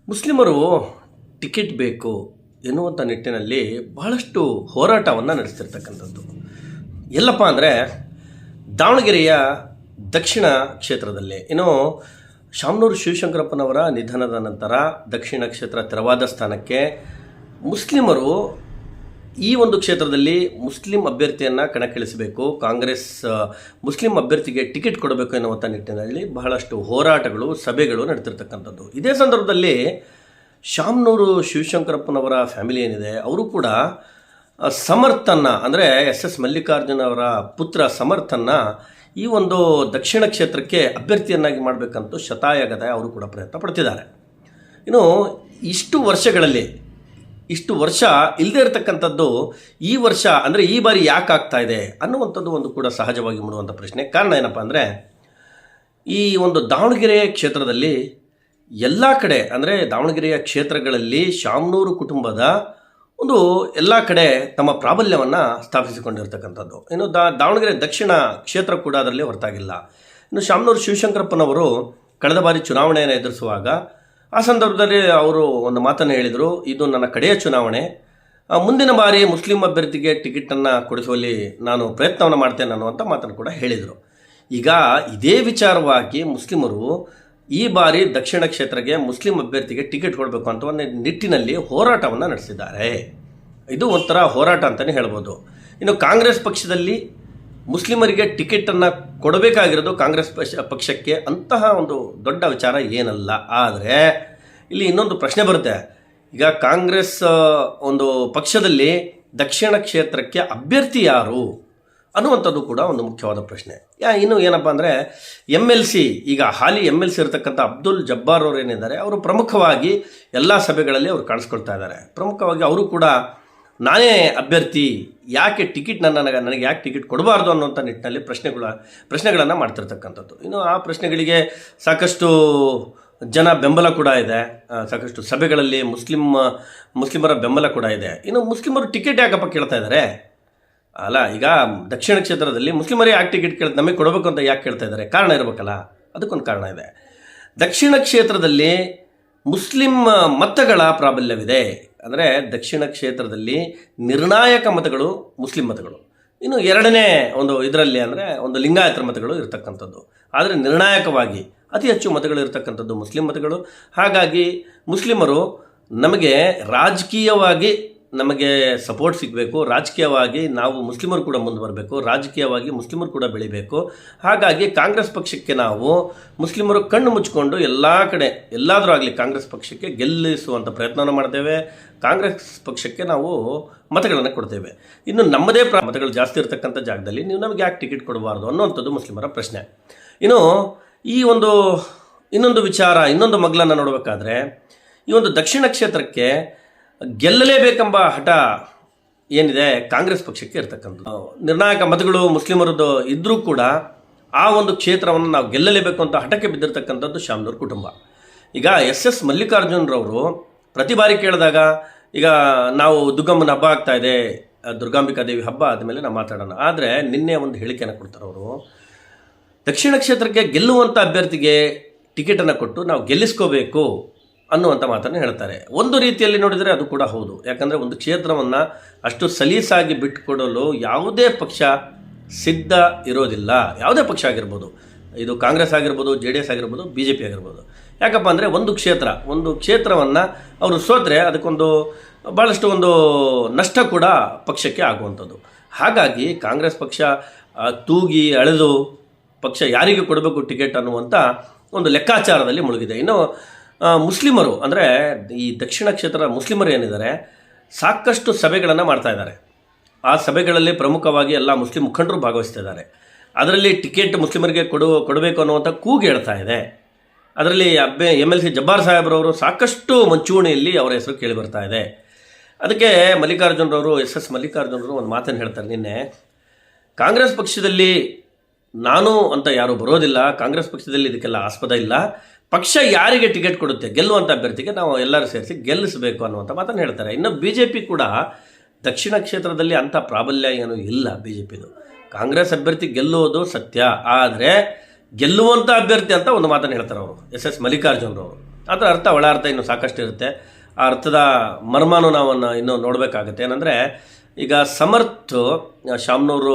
ಮುಸ್ಲಿಮರು ಟಿಕೆಟ್ ಬೇಕು ಎನ್ನುವಂಥ ನಿಟ್ಟಿನಲ್ಲಿ ಬಹಳಷ್ಟು ಹೋರಾಟವನ್ನು ನಡೆಸ್ತಿರ್ತಕ್ಕಂಥದ್ದು. ಎಲ್ಲಪ್ಪ ಅಂದರೆ ದಾವಣಗೆರೆಯ ದಕ್ಷಿಣ ಕ್ಷೇತ್ರದಲ್ಲಿ ಶಾಮನೂರು ಶಿವಶಂಕರಪ್ಪನವರ ನಿಧನದ ನಂತರ ದಕ್ಷಿಣ ಕ್ಷೇತ್ರ ತೆರವಾದ ಸ್ಥಾನಕ್ಕೆ ಮುಸ್ಲಿಮರು ಈ ಒಂದು ಕ್ಷೇತ್ರದಲ್ಲಿ ಮುಸ್ಲಿಂ ಅಭ್ಯರ್ಥಿಯನ್ನು ಕಣಕ್ಕಿಳಿಸಬೇಕು, ಕಾಂಗ್ರೆಸ್ ಮುಸ್ಲಿಂ ಅಭ್ಯರ್ಥಿಗೆ ಟಿಕೆಟ್ ಕೊಡಬೇಕು ಎನ್ನುವಂಥ ನಿಟ್ಟಿನಲ್ಲಿ ಬಹಳಷ್ಟು ಹೋರಾಟಗಳು, ಸಭೆಗಳು ನಡೆತಿರ್ತಕ್ಕಂಥದ್ದು. ಇದೇ ಸಂದರ್ಭದಲ್ಲಿ ಶಾಮನೂರು ಶಿವಶಂಕರಪ್ಪನವರ ಫ್ಯಾಮಿಲಿ ಏನಿದೆ ಅವರು ಕೂಡ ಸಮರ್ಥನ್ನ ಅಂದರೆ ಎಸ್ ಮಲ್ಲಿಕಾರ್ಜುನ ಅವರ ಪುತ್ರ ಸಮರ್ಥನ್ನ ಈ ಒಂದು ದಕ್ಷಿಣ ಕ್ಷೇತ್ರಕ್ಕೆ ಅಭ್ಯರ್ಥಿಯನ್ನಾಗಿ ಮಾಡಬೇಕಂತೂ ಶತಾಯಗತಾಯ ಅವರು ಕೂಡ ಪ್ರಯತ್ನ ಪಡ್ತಿದ್ದಾರೆ. ಇಷ್ಟು ವರ್ಷ ಇಲ್ಲದೆ ಇರತಕ್ಕಂಥದ್ದು ಈ ವರ್ಷ ಅಂದರೆ ಈ ಬಾರಿ ಯಾಕೆ ಆಗ್ತಾ ಇದೆ ಅನ್ನುವಂಥದ್ದು ಒಂದು ಕೂಡ ಸಹಜವಾಗಿ ಮೂಡುವಂಥ ಪ್ರಶ್ನೆ. ಕಾರಣ ಏನಪ್ಪ ಅಂದರೆ ಈ ಒಂದು ದಾವಣಗೆರೆ ಕ್ಷೇತ್ರದಲ್ಲಿ ಎಲ್ಲ ಕಡೆ ಅಂದರೆ ದಾವಣಗೆರೆಯ ಕ್ಷೇತ್ರಗಳಲ್ಲಿ ಶಾಮನೂರು ಕುಟುಂಬದ ಒಂದು ಎಲ್ಲ ಕಡೆ ತಮ್ಮ ಪ್ರಾಬಲ್ಯವನ್ನು ಸ್ಥಾಪಿಸಿಕೊಂಡಿರ್ತಕ್ಕಂಥದ್ದು. ದಾವಣಗೆರೆ ದಕ್ಷಿಣ ಕ್ಷೇತ್ರ ಕೂಡ ಅದರಲ್ಲಿ ಹೊರತಾಗಿಲ್ಲ. ಶಾಮನೂರು ಶಿವಶಂಕರಪ್ಪನವರು ಕಳೆದ ಬಾರಿ ಚುನಾವಣೆಯನ್ನು ಎದುರಿಸುವಾಗ ಆ ಸಂದರ್ಭದಲ್ಲಿ ಅವರು ಒಂದು ಮಾತನ್ನು ಹೇಳಿದರು, ಇದು ನನ್ನ ಕಡೆಯ ಚುನಾವಣೆ, ಮುಂದಿನ ಬಾರಿ ಮುಸ್ಲಿಂ ಅಭ್ಯರ್ಥಿಗೆ ಟಿಕೆಟನ್ನು ಕೊಡಿಸುವಲ್ಲಿ ನಾನು ಪ್ರಯತ್ನವನ್ನು ಮಾಡ್ತೇನೆ ಅನ್ನುವಂಥ ಮಾತನ್ನು ಕೂಡ ಹೇಳಿದರು. ಈಗ ಇದೇ ವಿಚಾರವಾಗಿ ಮುಸ್ಲಿಮರು ಈ ಬಾರಿ ದಕ್ಷಿಣ ಕ್ಷೇತ್ರಕ್ಕೆ ಮುಸ್ಲಿಂ ಅಭ್ಯರ್ಥಿಗೆ ಟಿಕೆಟ್ ಕೊಡಬೇಕು ಅಂತ ಒಂದು ನಿಟ್ಟಿನಲ್ಲಿ ಹೋರಾಟವನ್ನು ನಡೆಸಿದ್ದಾರೆ. ಇದು ಒಂಥರ ಹೋರಾಟ ಅಂತಲೇ ಹೇಳ್ಬೋದು. ಕಾಂಗ್ರೆಸ್ ಪಕ್ಷದಲ್ಲಿ ಮುಸ್ಲಿಮರಿಗೆ ಟಿಕೆಟನ್ನು ಕೊಡಬೇಕಾಗಿರೋದು ಕಾಂಗ್ರೆಸ್ ಪಕ್ಷಕ್ಕೆ ಅಂತಹ ಒಂದು ದೊಡ್ಡ ವಿಚಾರ ಏನಲ್ಲ. ಆದರೆ ಇಲ್ಲಿ ಇನ್ನೊಂದು ಪ್ರಶ್ನೆ ಬರುತ್ತೆ. ಈಗ ಕಾಂಗ್ರೆಸ್ ಒಂದು ಪಕ್ಷದಲ್ಲಿ ದಕ್ಷಿಣ ಕ್ಷೇತ್ರಕ್ಕೆ ಅಭ್ಯರ್ಥಿ ಯಾರು ಅನ್ನುವಂಥದ್ದು ಕೂಡ ಒಂದು ಮುಖ್ಯವಾದ ಪ್ರಶ್ನೆ. ಏನಪ್ಪ ಅಂದರೆ MLC ಈಗ ಹಾಲಿ MLC ಇರತಕ್ಕಂಥ ಅಬ್ದುಲ್ ಜಬ್ಬಾರ್ ಅವರು ಏನಿದ್ದಾರೆ ಅವರು ಪ್ರಮುಖವಾಗಿ ಎಲ್ಲ ಸಭೆಗಳಲ್ಲಿ ಅವರು ಕಾಣಿಸ್ಕೊಳ್ತಾ ಇದ್ದಾರೆ. ಪ್ರಮುಖವಾಗಿ ಅವರು ಕೂಡ ನಾನೇ ಅಭ್ಯರ್ಥಿ, ಯಾಕೆ ಟಿಕೆಟ್ ನನಗೆ ಯಾಕೆ ಟಿಕೆಟ್ ಕೊಡಬಾರ್ದು ಅನ್ನೋಂಥ ನಿಟ್ಟಿನಲ್ಲಿ ಪ್ರಶ್ನೆಗಳನ್ನು ಮಾಡ್ತಿರ್ತಕ್ಕಂಥದ್ದು. ಆ ಪ್ರಶ್ನೆಗಳಿಗೆ ಸಾಕಷ್ಟು ಜನ ಬೆಂಬಲ ಕೂಡ ಇದೆ, ಸಾಕಷ್ಟು ಸಭೆಗಳಲ್ಲಿ ಮುಸ್ಲಿಮರ ಬೆಂಬಲ ಕೂಡ ಇದೆ. ಮುಸ್ಲಿಮರು ಟಿಕೆಟ್ ಯಾಕಪ್ಪ ಕೇಳ್ತಾ ಇದ್ದಾರೆ ಅಲ್ಲ, ಈಗ ದಕ್ಷಿಣ ಕ್ಷೇತ್ರದಲ್ಲಿ ಮುಸ್ಲಿಮರೇ ಯಾಕೆ ಟಿಕೆಟ್ ನಮಗೆ ಕೊಡಬೇಕು ಅಂತ ಯಾಕೆ ಕೇಳ್ತಾ ಇದ್ದಾರೆ? ಕಾರಣ ಇರಬೇಕಲ್ಲ, ಅದಕ್ಕೊಂದು ಕಾರಣ ಇದೆ. ದಕ್ಷಿಣ ಕ್ಷೇತ್ರದಲ್ಲಿ ಮುಸ್ಲಿಂ ಮತಗಳ ಪ್ರಾಬಲ್ಯವಿದೆ. ಅಂದರೆ ದಕ್ಷಿಣ ಕ್ಷೇತ್ರದಲ್ಲಿ ನಿರ್ಣಾಯಕ ಮತಗಳು ಮುಸ್ಲಿಂ ಮತಗಳು, ಎರಡನೇ ಒಂದು ಇದರಲ್ಲಿ ಅಂದರೆ ಒಂದು ಲಿಂಗಾಯತರ ಮತಗಳು ಇರತಕ್ಕಂಥದ್ದು. ಆದರೆ ನಿರ್ಣಾಯಕವಾಗಿ ಅತಿ ಹೆಚ್ಚು ಮತಗಳು ಇರತಕ್ಕಂಥದ್ದು ಮುಸ್ಲಿಂ ಮತಗಳು. ಹಾಗಾಗಿ ಮುಸ್ಲಿಮರು ರಾಜಕೀಯವಾಗಿ ನಮಗೆ ಸಪೋರ್ಟ್ ಸಿಗಬೇಕು, ರಾಜಕೀಯವಾಗಿ ನಾವು ಮುಸ್ಲಿಮರು ಕೂಡ ಮುಂದೆ ಬರಬೇಕು, ರಾಜಕೀಯವಾಗಿ ಮುಸ್ಲಿಮರು ಕೂಡ ಬೆಳಿಬೇಕು. ಹಾಗಾಗಿ ಕಾಂಗ್ರೆಸ್ ಪಕ್ಷಕ್ಕೆ ನಾವು ಮುಸ್ಲಿಮರು ಕಣ್ಣು ಮುಚ್ಚಿಕೊಂಡು ಎಲ್ಲ ಕಡೆ ಎಲ್ಲಾದರೂ ಆಗಲಿ ಕಾಂಗ್ರೆಸ್ ಪಕ್ಷಕ್ಕೆ ಗೆಲ್ಲಿಸುವಂಥ ಪ್ರಯತ್ನವನ್ನು ಮಾಡ್ತೇವೆ. ಕಾಂಗ್ರೆಸ್ ಪಕ್ಷಕ್ಕೆ ನಾವು ಮತಗಳನ್ನು ಕೊಡ್ತೇವೆ. ನಮ್ಮದೇ ಮತಗಳು ಜಾಸ್ತಿ ಇರತಕ್ಕಂಥ ಜಾಗದಲ್ಲಿ ನೀವು ನಮಗೆ ಯಾಕೆ ಟಿಕೆಟ್ ಕೊಡಬಾರ್ದು ಅನ್ನುವಂಥದ್ದು ಮುಸ್ಲಿಮರ ಪ್ರಶ್ನೆ. ಈ ಒಂದು ಇನ್ನೊಂದು ವಿಚಾರ, ಇನ್ನೊಂದು ಮಗ್ಲನ್ನು ನೋಡಬೇಕಾದ್ರೆ ಈ ಒಂದು ದಕ್ಷಿಣ ಕ್ಷೇತ್ರಕ್ಕೆ ಗೆಲ್ಲಲೇಬೇಕೆಂಬ ಹಠ ಏನಿದೆ ಕಾಂಗ್ರೆಸ್ ಪಕ್ಷಕ್ಕೆ ಇರ್ತಕ್ಕಂಥದ್ದು. ನಿರ್ಣಾಯಕ ಮತಗಳು ಮುಸ್ಲಿಮರದ್ದು ಇದ್ದರೂ ಕೂಡ ಆ ಒಂದು ಕ್ಷೇತ್ರವನ್ನು ನಾವು ಗೆಲ್ಲಲೇಬೇಕು ಅಂತ ಹಠಕ್ಕೆ ಬಿದ್ದಿರ್ತಕ್ಕಂಥದ್ದು ಶಾಮನೂರು ಕುಟುಂಬ. ಈಗ SS ಮಲ್ಲಿಕಾರ್ಜುನರವರು ಪ್ರತಿ ಬಾರಿ ಕೇಳಿದಾಗ ಈಗ ನಾವು ದುರ್ಗಮ್ಮನ ಹಬ್ಬ ಆಗ್ತಾ ಇದೆ, ದುರ್ಗಾಂಬಿಕಾ ದೇವಿ ಹಬ್ಬ ಆದಮೇಲೆ ನಾವು ಮಾತಾಡೋಣ. ಆದರೆ ನಿನ್ನೆ ಒಂದು ಹೇಳಿಕೆಯನ್ನು ಕೊಡ್ತಾರೆ ಅವರು, ದಕ್ಷಿಣ ಕ್ಷೇತ್ರಕ್ಕೆ ಗೆಲ್ಲುವಂಥ ಅಭ್ಯರ್ಥಿಗೆ ಟಿಕೆಟನ್ನು ಕೊಟ್ಟು ನಾವು ಗೆಲ್ಲಿಸ್ಕೋಬೇಕು ಅನ್ನುವಂಥ ಮಾತನ್ನು ಹೇಳ್ತಾರೆ. ಒಂದು ರೀತಿಯಲ್ಲಿ ನೋಡಿದರೆ ಅದು ಕೂಡ ಹೌದು. ಯಾಕಂದರೆ ಒಂದು ಕ್ಷೇತ್ರವನ್ನು ಅಷ್ಟು ಸಲೀಸಾಗಿ ಬಿಟ್ಟುಕೊಡಲು ಯಾವುದೇ ಪಕ್ಷ ಸಿದ್ಧ ಇರೋದಿಲ್ಲ. ಯಾವುದೇ ಪಕ್ಷ ಆಗಿರ್ಬೋದು, ಇದು ಕಾಂಗ್ರೆಸ್ ಆಗಿರ್ಬೋದು, JDS ಆಗಿರ್ಬೋದು, BJP ಆಗಿರ್ಬೋದು. ಯಾಕಪ್ಪ ಅಂದರೆ ಒಂದು ಕ್ಷೇತ್ರವನ್ನು ಅವರು ಸೋತ್ರೆ ಅದಕ್ಕೊಂದು ಭಾಳಷ್ಟು ಒಂದು ನಷ್ಟ ಕೂಡ ಪಕ್ಷಕ್ಕೆ ಆಗುವಂಥದ್ದು. ಹಾಗಾಗಿ ಕಾಂಗ್ರೆಸ್ ಪಕ್ಷ ತೂಗಿ ಅಳೆದು ಪಕ್ಷ ಯಾರಿಗೆ ಕೊಡಬೇಕು ಟಿಕೆಟ್ ಅನ್ನುವಂಥ ಒಂದು ಲೆಕ್ಕಾಚಾರದಲ್ಲಿ ಮುಳುಗಿದೆ. ಮುಸ್ಲಿಮರು ಅಂದರೆ ಈ ದಕ್ಷಿಣ ಕ್ಷೇತ್ರದ ಮುಸ್ಲಿಮರು ಏನಿದ್ದಾರೆ ಸಾಕಷ್ಟು ಸಭೆಗಳನ್ನು ಮಾಡ್ತಾ ಇದ್ದಾರೆ. ಆ ಸಭೆಗಳಲ್ಲಿ ಪ್ರಮುಖವಾಗಿ ಎಲ್ಲ ಮುಸ್ಲಿಂ ಮುಖಂಡರು ಭಾಗವಹಿಸ್ತಾ ಇದ್ದಾರೆ. ಅದರಲ್ಲಿ ಟಿಕೆಟ್ ಮುಸ್ಲಿಮರಿಗೆ ಕೊಡಬೇಕು ಅನ್ನುವಂಥ ಕೂಗು ಹೇಳ್ತಾ ಇದೆ. ಅದರಲ್ಲಿ MLC ಜಬ್ಬಾರ್ ಸಾಹೇಬ್ರವರು ಸಾಕಷ್ಟು ಮುಂಚೂಣಿಯಲ್ಲಿ ಅವರ ಹೆಸರು ಕೇಳಿ ಬರ್ತಾ ಇದೆ. ಅದಕ್ಕೆ ಮಲ್ಲಿಕಾರ್ಜುನರವರು SS ಮಲ್ಲಿಕಾರ್ಜುನರವರು ಒಂದು ಮಾತನ್ನು ಹೇಳ್ತಾರೆ ನಿನ್ನೆ, ಕಾಂಗ್ರೆಸ್ ಪಕ್ಷದಲ್ಲಿ ನಾನು ಅಂತ ಯಾರೂ ಬರೋದಿಲ್ಲ, ಕಾಂಗ್ರೆಸ್ ಪಕ್ಷದಲ್ಲಿ ಇದಕ್ಕೆಲ್ಲ ಆಸ್ಪದ ಇಲ್ಲ, ಪಕ್ಷ ಯಾರಿಗೆ ಟಿಕೆಟ್ ಕೊಡುತ್ತೆ ಗೆಲ್ಲುವಂಥ ಅಭ್ಯರ್ಥಿಗೆ ನಾವು ಎಲ್ಲರೂ ಸೇರಿಸಿ ಗೆಲ್ಲಿಸಬೇಕು ಅನ್ನುವಂಥ ಮಾತನ್ನು ಹೇಳ್ತಾರೆ. BJP ಕೂಡ ದಕ್ಷಿಣ ಕ್ಷೇತ್ರದಲ್ಲಿ ಅಂಥ ಪ್ರಾಬಲ್ಯ ಏನೂ ಇಲ್ಲ BJPದು. ಕಾಂಗ್ರೆಸ್ ಅಭ್ಯರ್ಥಿ ಗೆಲ್ಲುವುದು ಸತ್ಯ, ಆದರೆ ಗೆಲ್ಲುವಂಥ ಅಭ್ಯರ್ಥಿ ಅಂತ ಒಂದು ಮಾತನ್ನು ಹೇಳ್ತಾರೆ ಅವರು SS ಮಲ್ಲಿಕಾರ್ಜುನರವರು. ಅದರ ಅರ್ಥ ಒಳ ಅರ್ಥ ಇನ್ನೂ ಸಾಕಷ್ಟು ಇರುತ್ತೆ. ಆ ಅರ್ಥದ ಮರ್ಮನೂ ನಾವು ಇನ್ನೂ ನೋಡಬೇಕಾಗುತ್ತೆ. ಏನಂದರೆ ಈಗ ಸಮರ್ಥ್ ಶಾಮ್ನೂರು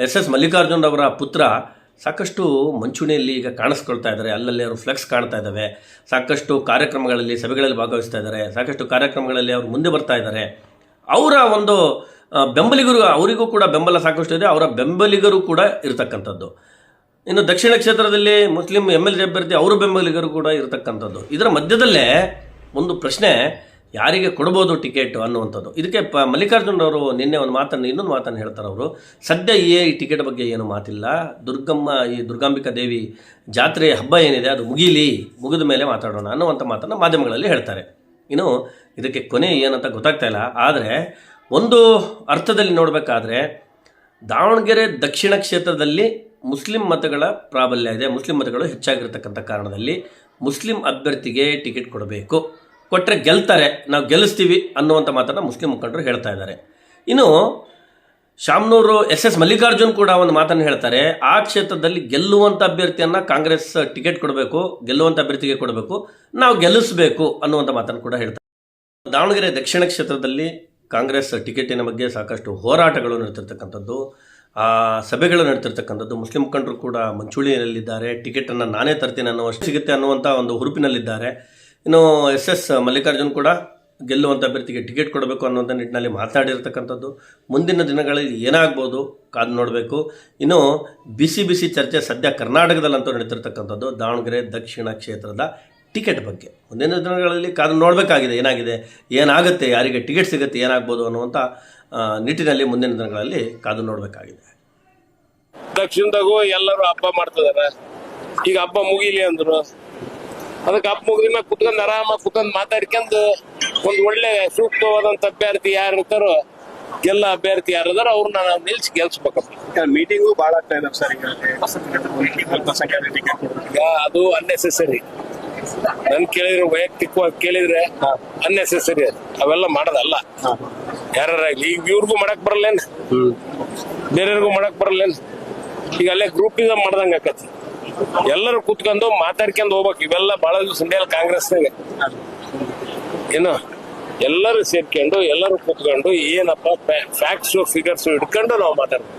SS ಮಲ್ಲಿಕಾರ್ಜುನ್ ಅವರ ಪುತ್ರ ಸಾಕಷ್ಟು ಮುಂಚೂಣಿಯಲ್ಲಿ ಈಗ ಕಾಣಿಸ್ಕೊಳ್ತಾ ಇದ್ದಾರೆ. ಅಲ್ಲಲ್ಲಿ ಅವರು ಫ್ಲೆಕ್ಸ್ ಕಾಣ್ತಾ ಇದ್ದಾವೆ. ಸಾಕಷ್ಟು ಕಾರ್ಯಕ್ರಮಗಳಲ್ಲಿ, ಸಭೆಗಳಲ್ಲಿ ಭಾಗವಹಿಸ್ತಾ ಇದ್ದಾರೆ. ಸಾಕಷ್ಟು ಕಾರ್ಯಕ್ರಮಗಳಲ್ಲಿ ಅವರು ಮುಂದೆ ಬರ್ತಾ ಇದ್ದಾರೆ. ಅವರ ಒಂದು ಬೆಂಬಲಿಗರು, ಅವರಿಗೂ ಕೂಡ ಬೆಂಬಲ ಸಾಕಷ್ಟು ಇದೆ. ಅವರ ಬೆಂಬಲಿಗರು ಕೂಡ ಇರತಕ್ಕಂಥದ್ದು. ಇನ್ನು ದಕ್ಷಿಣ ಕ್ಷೇತ್ರದಲ್ಲಿ ಮುಸ್ಲಿಂ MLA ಅಭ್ಯರ್ಥಿ ಅವರ ಬೆಂಬಲಿಗರು ಕೂಡ ಇರತಕ್ಕಂಥದ್ದು. ಇದರ ಮಧ್ಯದಲ್ಲೇ ಒಂದು ಪ್ರಶ್ನೆ, ಯಾರಿಗೆ ಕೊಡ್ಬೋದು ಟಿಕೆಟ್ ಅನ್ನುವಂಥದ್ದು. ಇದಕ್ಕೆ ಮಲ್ಲಿಕಾರ್ಜುನ್ ಅವರು ನಿನ್ನೆ ಇನ್ನೊಂದು ಮಾತನ್ನು ಹೇಳ್ತಾರೆ. ಅವರು ಸದ್ಯ ಈ ಟಿಕೆಟ್ ಬಗ್ಗೆ ಏನು ಮಾತಿಲ್ಲ, ದುರ್ಗಾಂಬಿಕಾ ದೇವಿ ಜಾತ್ರೆ ಹಬ್ಬ ಏನಿದೆ ಅದು ಮುಗಿದ ಮೇಲೆ ಮಾತಾಡೋಣ ಅನ್ನುವಂಥ ಮಾತನ್ನು ಮಾಧ್ಯಮಗಳಲ್ಲಿ ಹೇಳ್ತಾರೆ. ಇನ್ನು ಇದಕ್ಕೆ ಕೊನೆ ಏನಂತ ಗೊತ್ತಾಗ್ತಾ ಇಲ್ಲ. ಆದರೆ ಒಂದು ಅರ್ಥದಲ್ಲಿ ನೋಡಬೇಕಾದ್ರೆ ದಾವಣಗೆರೆ ದಕ್ಷಿಣ ಕ್ಷೇತ್ರದಲ್ಲಿ ಮುಸ್ಲಿಂ ಮತಗಳ ಪ್ರಾಬಲ್ಯ ಇದೆ. ಮುಸ್ಲಿಂ ಮತಗಳು ಹೆಚ್ಚಾಗಿರ್ತಕ್ಕಂಥ ಕಾರಣದಲ್ಲಿ ಮುಸ್ಲಿಂ ಅಭ್ಯರ್ಥಿಗೆ ಟಿಕೆಟ್ ಕೊಡಬೇಕು, ಕೊಟ್ಟರೆ ಗೆಲ್ತಾರೆ, ನಾವು ಗೆಲ್ಲಿಸ್ತೀವಿ ಅನ್ನುವಂಥ ಮಾತನ್ನು ಮುಸ್ಲಿಂ ಮುಖಂಡರು ಹೇಳ್ತಾ ಇದ್ದಾರೆ. ಇನ್ನು ಶಾಮ್ನೂರು SS ಮಲ್ಲಿಕಾರ್ಜುನ್ ಕೂಡ ಒಂದು ಮಾತನ್ನು ಹೇಳ್ತಾರೆ. ಆ ಕ್ಷೇತ್ರದಲ್ಲಿ ಗೆಲ್ಲುವಂಥ ಅಭ್ಯರ್ಥಿಯನ್ನು ಕಾಂಗ್ರೆಸ್ ಟಿಕೆಟ್ ಕೊಡಬೇಕು, ಗೆಲ್ಲುವಂಥ ಅಭ್ಯರ್ಥಿಗೆ ಕೊಡಬೇಕು, ನಾವು ಗೆಲ್ಲಿಸಬೇಕು ಅನ್ನುವಂಥ ಮಾತನ್ನು ಕೂಡ ಹೇಳ್ತಾರೆ. ದಾವಣಗೆರೆ ದಕ್ಷಿಣ ಕ್ಷೇತ್ರದಲ್ಲಿ ಕಾಂಗ್ರೆಸ್ ಟಿಕೆಟಿನ ಬಗ್ಗೆ ಸಾಕಷ್ಟು ಹೋರಾಟಗಳು ನಡೆತಿರ್ತಕ್ಕಂಥದ್ದು, ಸಭೆಗಳು ನಡೆತಿರ್ತಕ್ಕಂಥದ್ದು. ಮುಸ್ಲಿಂ ಮುಖಂಡರು ಕೂಡ ಮುಂಚೂಣಿಯಲ್ಲಿದ್ದಾರೆ. ಟಿಕೆಟನ್ನು ನಾನೇ ತರ್ತೀನಿ ಸಿಗುತ್ತೆ ಅನ್ನುವಂಥ ಒಂದು ಹುರುಪಿನಲ್ಲಿದ್ದಾರೆ. ಇನ್ನು SS ಮಲ್ಲಿಕಾರ್ಜುನ್ ಕೂಡ ಗೆಲ್ಲುವಂಥ ಅಭ್ಯರ್ಥಿಗೆ ಟಿಕೆಟ್ ಕೊಡಬೇಕು ಅನ್ನುವಂಥ ನಿಟ್ಟಿನಲ್ಲಿ ಮಾತನಾಡಿರ್ತಕ್ಕಂಥದ್ದು. ಮುಂದಿನ ದಿನಗಳಲ್ಲಿ ಏನಾಗ್ಬೋದು ಕಾದು ನೋಡಬೇಕು. ಇನ್ನು ಬಿಸಿ ಚರ್ಚೆ ಸದ್ಯ ಕರ್ನಾಟಕದಲ್ಲಂತೂ ನಡೀತಿರ್ತಕ್ಕಂಥದ್ದು ದಾವಣಗೆರೆ ದಕ್ಷಿಣ ಕ್ಷೇತ್ರದ ಟಿಕೆಟ್ ಬಗ್ಗೆ. ಮುಂದಿನ ದಿನಗಳಲ್ಲಿ ಕಾದು ನೋಡಬೇಕಾಗಿದೆ, ಏನಾಗುತ್ತೆ, ಯಾರಿಗೆ ಟಿಕೆಟ್ ಸಿಗುತ್ತೆ, ಏನಾಗ್ಬೋದು ಅನ್ನುವಂಥ ನಿಟ್ಟಿನಲ್ಲಿ ಮುಂದಿನ ದಿನಗಳಲ್ಲಿ ಕಾದು ನೋಡಬೇಕಾಗಿದೆ. ದಕ್ಷಿಣದಾಗೂ ಎಲ್ಲರೂ ಹಬ್ಬ ಮಾಡ್ತಿದಾರೆ. ಈಗ ಹಬ್ಬ ಮುಗಿಲಿ ಅಂದ್ರು, ಅದಕ್ಕೆ ಹಬ್ಬ ಮುಗಿದ ಕುತ್ಕೊಂಡ್ ಆರಾಮಾಗಿ ಕುತ್ಕೊಂಡ್ ಮಾತಾಡ್ಕೊಂಡು ಒಂದ್ ಒಳ್ಳೆ ಸೂಕ್ತವಾದಂತ ಅಭ್ಯರ್ಥಿ ಯಾರು ಇರ್ತಾರೋ, ಎಲ್ಲ ಅಭ್ಯರ್ಥಿ ಯಾರು ಇದಾರೋ ಅವ್ರನ್ನ ನಾವು ನಿಲ್ಸಿ ಗೆಲ್ಸ್ಬೇಕಪ್ಪ. ಮೀಟಿಂಗು ಬಹಳ ಆಗ್ತಾ ಇದಾವೆ ಸರ್. ಈಗ ಅದು ಅನ್ನೆಸೆಸರಿ. ನನ್ ಕೇಳಿದ್ರೆ, ವೈಯಕ್ತಿಕವಾಗಿ ಕೇಳಿದ್ರೆ ಅನ್ನೆಸೆಸರಿ. ಅವೆಲ್ಲ ಮಾಡೋದಲ್ಲ. ಯಾರಾಗ್ಲಿ ಈಗ ಇವ್ರಿಗೂ ಮಾಡಕ್ ಬರಲ್ಲೇನ್, ಬೇರೆಯವ್ರಿಗೂ ಮಾಡಕ್ ಬರಲ್ಲೇನ್. ಈಗ ಅಲ್ಲೇ ಗ್ರೂಪ್ ಇಂದ ಮಾಡ್ದಂಗ ಆಕತಿ. ಎಲ್ಲರೂ ಕುತ್ಕೊಂಡು ಮಾತಾಡ್ಕೊಂಡು ಹೋಗ್ಬೇಕು. ಇವೆಲ್ಲ ಬಹಳ ದಿವಸ ಇಂಡಿಯಲ್ ಕಾಂಗ್ರೆಸ್ನಾಗ ಏನು ಎಲ್ಲರೂ ಸೇರ್ಕೊಂಡು ಎಲ್ಲರೂ ಕುತ್ಕೊಂಡು ಏನಪ್ಪ ಫ್ಯಾಕ್ಟ್ಸ್ ಫಿಗರ್ಸ್ ಇಟ್ಕೊಂಡು ನಾವು ಮಾತಾಡ್ತೀವಿ.